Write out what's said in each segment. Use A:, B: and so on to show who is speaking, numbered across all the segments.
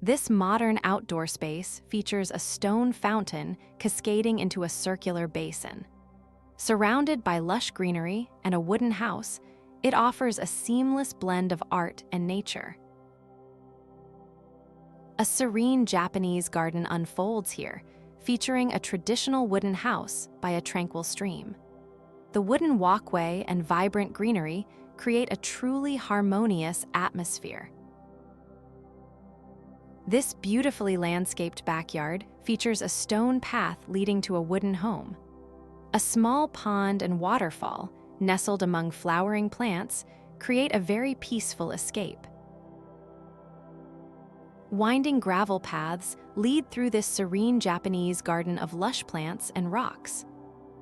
A: This modern outdoor space features a stone fountain cascading into a circular basin. Surrounded by lush greenery and a wooden house, it offers a seamless blend of art and nature. A serene Japanese garden unfolds here, featuring a traditional wooden house by a tranquil stream. The wooden walkway and vibrant greenery create a truly harmonious atmosphere. This beautifully landscaped backyard features a stone path leading to a wooden home. A small pond and waterfall, nestled among flowering plants, create a very peaceful escape. Winding gravel paths lead through this serene Japanese garden of lush plants and rocks.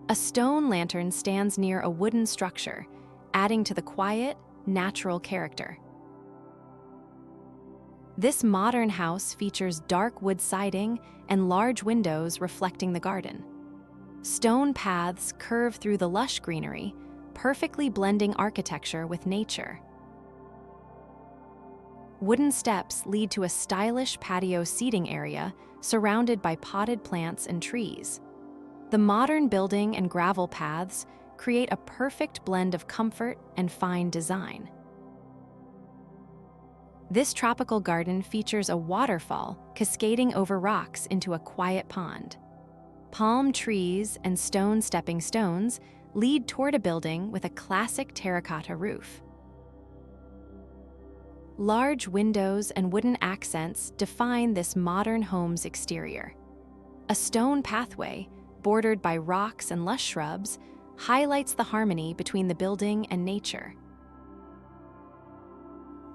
A: A stone lantern stands near a wooden structure, adding to the quiet, natural character. This modern house features dark wood siding and large windows reflecting the garden. Stone paths curve through the lush greenery, perfectly blending architecture with nature. Wooden steps lead to a stylish patio seating area surrounded by potted plants and trees. The modern building and gravel paths create a perfect blend of comfort and fine design. This tropical garden features a waterfall cascading over rocks into a quiet pond. Palm trees and stone stepping stones lead toward a building with a classic terracotta roof. Large windows and wooden accents define this modern home's exterior. A stone pathway, bordered by rocks and lush shrubs, highlights the harmony between the building and nature.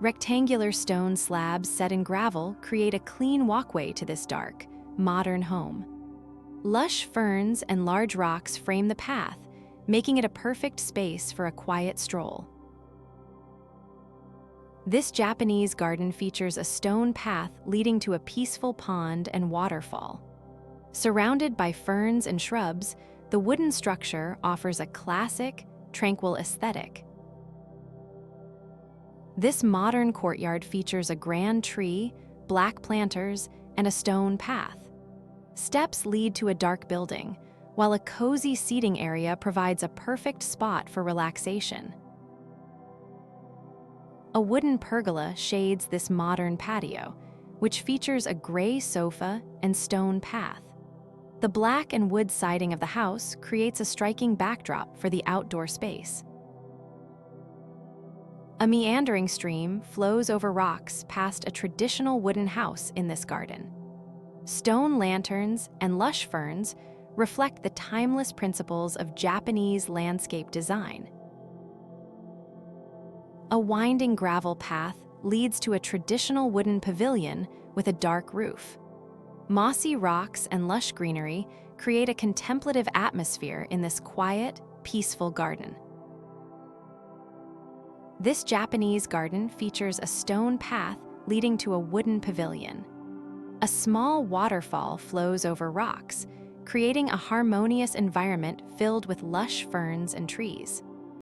A: Rectangular stone slabs set in gravel create a clean walkway to this dark, modern home. Lush ferns and large rocks frame the path, making it a perfect space for a quiet stroll. This Japanese garden features a stone path leading to a peaceful pond and waterfall. Surrounded by ferns and shrubs, the wooden structure offers a classic, tranquil aesthetic. This modern courtyard features a grand tree, black planters, and a stone path. Steps lead to a dark building, while a cozy seating area provides a perfect spot for relaxation. A wooden pergola shades this modern patio, which features a gray sofa and stone path. The black and wood siding of the house creates a striking backdrop for the outdoor space. A meandering stream flows over rocks past a traditional wooden house in this garden. Stone lanterns and lush ferns reflect the timeless principles of Japanese landscape design. A winding gravel path leads to a traditional wooden pavilion with a dark roof. Mossy rocks and lush greenery create a contemplative atmosphere in this quiet, peaceful garden. This Japanese garden features a stone path leading to a wooden pavilion. A small waterfall flows over rocks, creating a harmonious environment filled with lush ferns and trees.